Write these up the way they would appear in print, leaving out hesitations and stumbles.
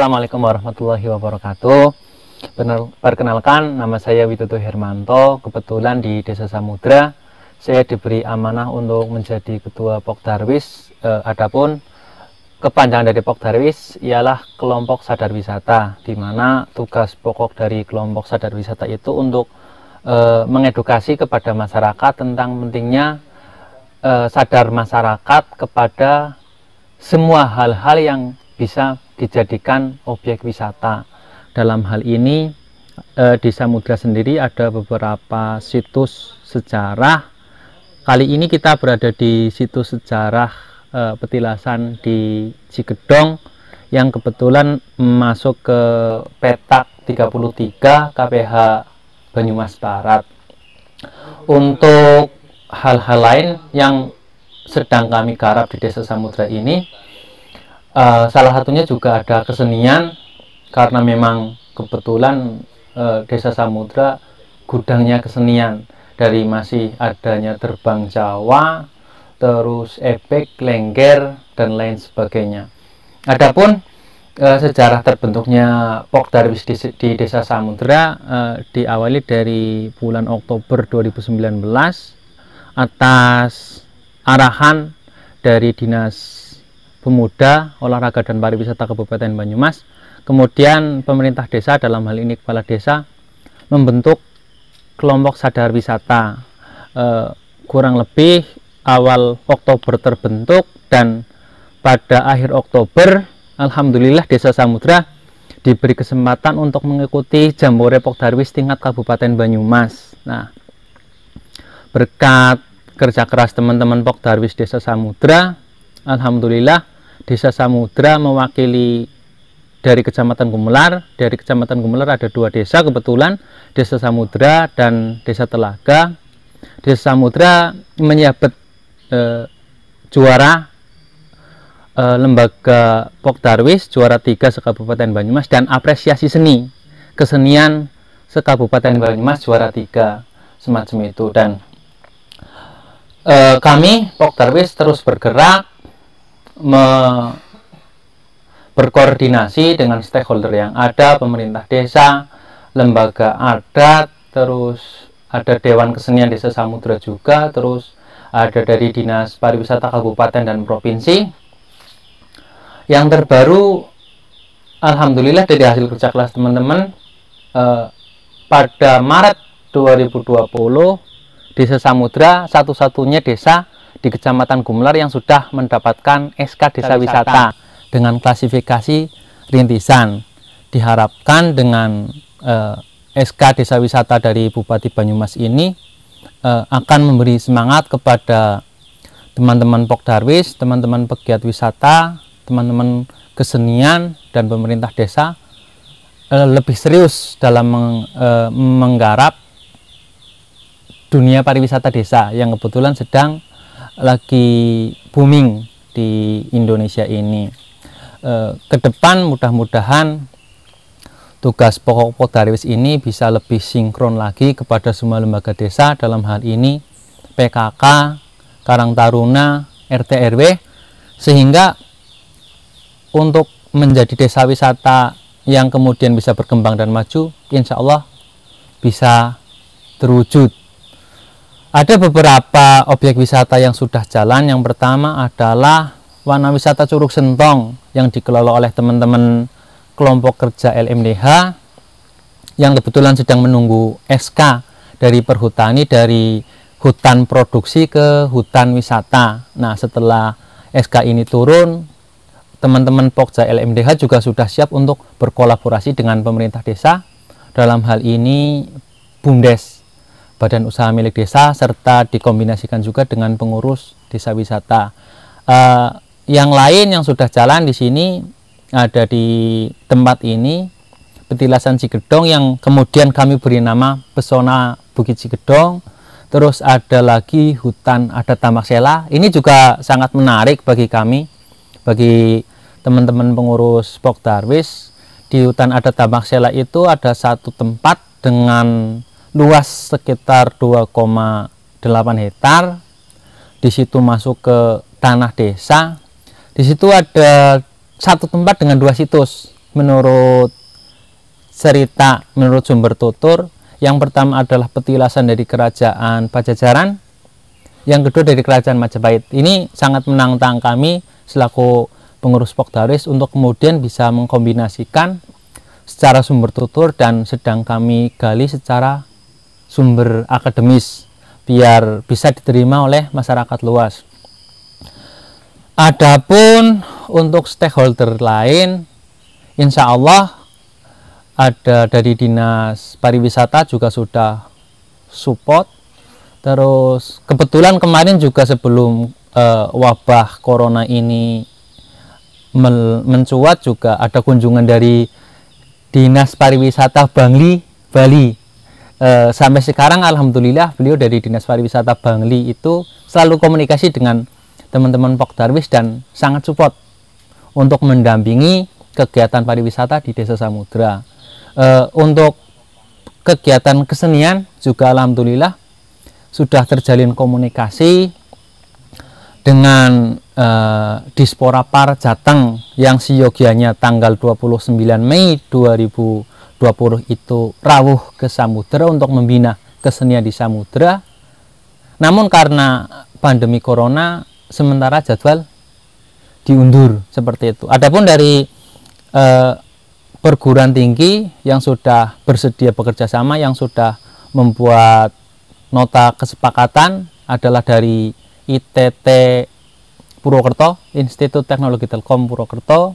Assalamualaikum warahmatullahi wabarakatuh. Perkenalkan, nama saya Widodo Hermanto. Kebetulan di Desa Samudra saya diberi amanah untuk menjadi ketua Pokdarwis. Adapun kepanjangan dari Pokdarwis ialah kelompok sadar wisata, di mana tugas pokok dari kelompok sadar wisata itu untuk mengedukasi kepada masyarakat tentang pentingnya sadar masyarakat kepada semua hal-hal yang bisa dijadikan objek wisata. Dalam hal ini di Samudra sendiri ada beberapa situs sejarah. Kali ini kita berada di situs sejarah petilasan di Cigedong yang kebetulan masuk ke petak 33 KPH Banyumas Barat. Untuk hal-hal lain yang sedang kami garap di Desa Samudra ini, salah satunya juga ada kesenian, karena memang kebetulan Desa Samudra gudangnya kesenian, dari masih adanya terbang Jawa, terus ebek, lengger, dan lain sebagainya. Adapun sejarah terbentuknya Pokdarwis di Desa Samudra diawali dari bulan Oktober 2019 atas arahan dari Dinas Pemuda, Olahraga dan Pariwisata Kabupaten Banyumas. Kemudian pemerintah desa, dalam hal ini kepala desa, membentuk kelompok sadar wisata. Kurang lebih awal Oktober terbentuk, dan pada akhir Oktober alhamdulillah Desa Samudra diberi kesempatan untuk mengikuti Jambore Pokdarwis tingkat Kabupaten Banyumas. Nah, berkat kerja keras teman-teman Pokdarwis Desa Samudra, alhamdulillah Desa Samudra mewakili dari Kecamatan Gumelar. Dari Kecamatan Gumelar ada dua desa kebetulan, Desa Samudra dan Desa Telaga. Desa Samudra menyabet juara lembaga Pokdarwis, juara 3 se-Kabupaten Banyumas, dan apresiasi seni kesenian se-Kabupaten Banyumas juara 3, semacam itu. Dan kami Pokdarwis terus bergerak berkoordinasi dengan stakeholder yang ada, pemerintah desa, lembaga adat, terus ada Dewan Kesenian Desa Samudra juga, terus ada dari Dinas Pariwisata Kabupaten dan Provinsi. Yang terbaru, alhamdulillah dari hasil kerja keras teman-teman, pada Maret 2020 Desa Samudra satu-satunya desa di Kecamatan Gumelar yang sudah mendapatkan SK Desa Wisata dengan klasifikasi rintisan. Diharapkan dengan SK Desa Wisata dari Bupati Banyumas ini akan memberi semangat kepada teman-teman Pokdarwis, teman-teman pegiat wisata, teman-teman kesenian, dan pemerintah desa lebih serius dalam menggarap dunia pariwisata desa yang kebetulan sedang lagi booming di Indonesia ini. Ke depan mudah-mudahan tugas pokok Pokdarwis ini bisa lebih sinkron lagi kepada semua lembaga desa, dalam hal ini PKK, Karang Taruna, RT RW, sehingga untuk menjadi desa wisata yang kemudian bisa berkembang dan maju, insya Allah bisa terwujud. Ada beberapa objek wisata yang sudah jalan. Yang pertama adalah Wana Wisata Curug Sentong yang dikelola oleh teman-teman kelompok kerja LMDH yang kebetulan sedang menunggu SK dari Perhutani, dari hutan produksi ke hutan wisata. Nah, setelah SK ini turun, teman-teman Pokja LMDH juga sudah siap untuk berkolaborasi dengan pemerintah desa, dalam hal ini BUMDes, Badan Usaha Milik Desa, serta dikombinasikan juga dengan pengurus desa wisata. Yang lain yang sudah jalan di sini ada di tempat ini petilasan Cigedong yang kemudian kami beri nama Pesona Bukit Cigedong. Terus ada lagi hutan adat Tamaksela. Ini juga sangat menarik bagi kami, bagi teman-teman pengurus Pokdarwis. Di hutan adat Tamaksela itu ada satu tempat dengan luas sekitar 2,8 hektar. Di situ masuk ke tanah desa. Di situ ada satu tempat dengan dua situs. menurut cerita, menurut sumber tutur, yang pertama adalah petilasan dari kerajaan Pajajaran, yang kedua dari kerajaan Majapahit. Ini sangat menantang kami selaku pengurus Pokdarwis untuk kemudian bisa mengkombinasikan secara sumber tutur dan sedang kami gali secara sumber akademis biar bisa diterima oleh masyarakat luas. Adapun untuk stakeholder lain, insya Allah ada dari Dinas Pariwisata juga sudah support. Terus kebetulan kemarin juga sebelum wabah corona ini mencuat juga ada kunjungan dari Dinas Pariwisata Bangli, Bali. Sampai sekarang alhamdulillah beliau dari Dinas Pariwisata Bangli itu selalu komunikasi dengan teman-teman Pokdarwis dan sangat support untuk mendampingi kegiatan pariwisata di Desa Samudra. Untuk kegiatan kesenian juga alhamdulillah sudah terjalin komunikasi dengan Dispora Par Jateng yang siogianya tanggal 29 Mei 2020 itu rawuh ke Samudra untuk membina kesenian di Samudra. Namun karena pandemi corona sementara jadwal diundur seperti itu. Adapun dari perguruan tinggi yang sudah bersedia bekerja sama, yang sudah membuat nota kesepakatan adalah dari ITT Purwokerto, Institut Teknologi Telkom Purwokerto,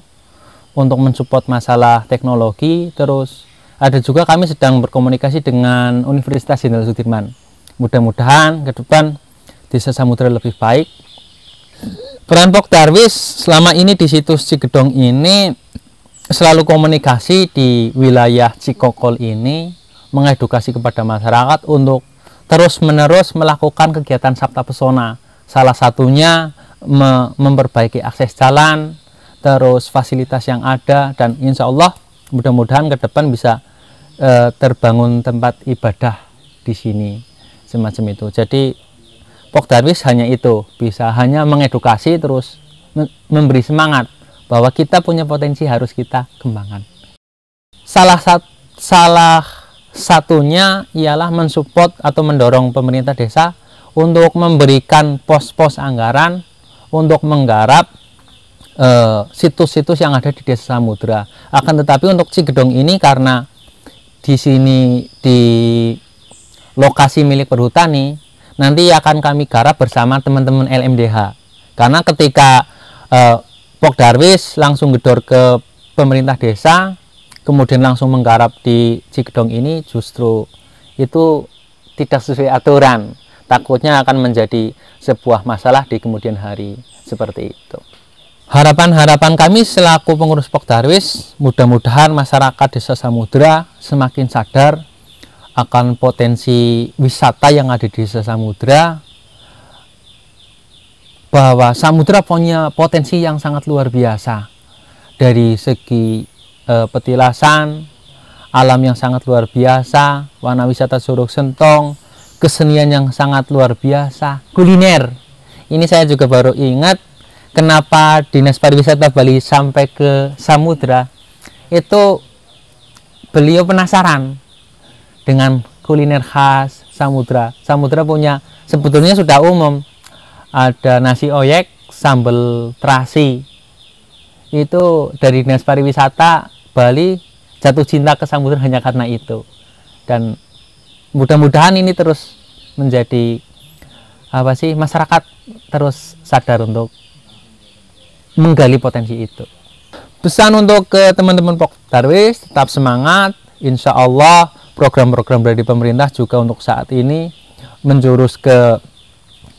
untuk mensupport masalah teknologi. Terus ada juga kami sedang berkomunikasi dengan Universitas Jenderal Sudirman. Mudah-mudahan ke depan Desa Samudra lebih baik. Peran Pokdarwis selama ini di situs Cigedong ini selalu komunikasi di wilayah Cikokol ini, mengedukasi kepada masyarakat untuk terus-menerus melakukan kegiatan Sabta Pesona. Salah satunya memperbaiki akses jalan, terus fasilitas yang ada, dan insya Allah mudah-mudahan ke depan bisa terbangun tempat ibadah di sini, semacam itu. Jadi Pokdarwis hanya itu, bisa hanya mengedukasi, terus memberi semangat bahwa kita punya potensi harus kita kembangkan. Salah satunya ialah mensupport atau mendorong pemerintah desa untuk memberikan pos-pos anggaran untuk menggarap situs-situs yang ada di Desa Samudra. Akan tetapi untuk Cigedong ini karena di sini di lokasi milik perhutani, nanti akan kami garap bersama teman-teman LMDH. Karena ketika Pokdarwis langsung gedor ke pemerintah desa, kemudian langsung menggarap di Cigedong ini, justru itu tidak sesuai aturan. Takutnya akan menjadi sebuah masalah di kemudian hari, seperti itu. Harapan-harapan kami selaku pengurus Pokdarwis, mudah-mudahan masyarakat Desa Samudra semakin sadar akan potensi wisata yang ada di Desa Samudra, bahwa Samudra punya potensi yang sangat luar biasa dari segi petilasan, alam yang sangat luar biasa, warna wisata Curug Sentong, kesenian yang sangat luar biasa, kuliner. Ini saya juga baru ingat kenapa Dinas Pariwisata Bali sampai ke Samudra, itu beliau penasaran dengan kuliner khas Samudra. Samudra punya, sebetulnya sudah umum, ada nasi oyek, sambal terasi. Itu dari Dinas Pariwisata Bali jatuh cinta ke Samudra hanya karena itu. Dan mudah-mudahan ini terus menjadi masyarakat terus sadar untuk menggali potensi itu. Pesan untuk ke teman-teman Pokdarwis, tetap semangat. Insya Allah program-program dari pemerintah juga untuk saat ini menjurus ke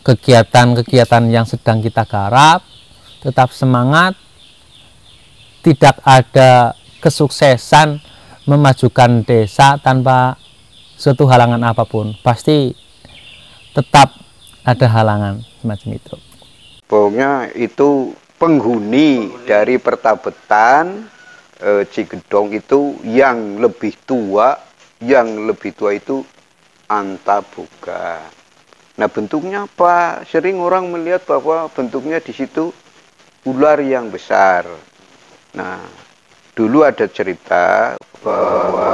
kegiatan-kegiatan yang sedang kita garap. Tetap semangat. Tidak ada kesuksesan memajukan desa tanpa suatu halangan apapun. Pasti tetap ada halangan semacam itu. Pokoknya itu penghuni dari Pertabetan Cigedong itu yang lebih tua itu Antaboga. Nah, bentuknya apa? Sering orang melihat bahwa bentuknya di situ ular yang besar. Nah, Dulu ada cerita bahwa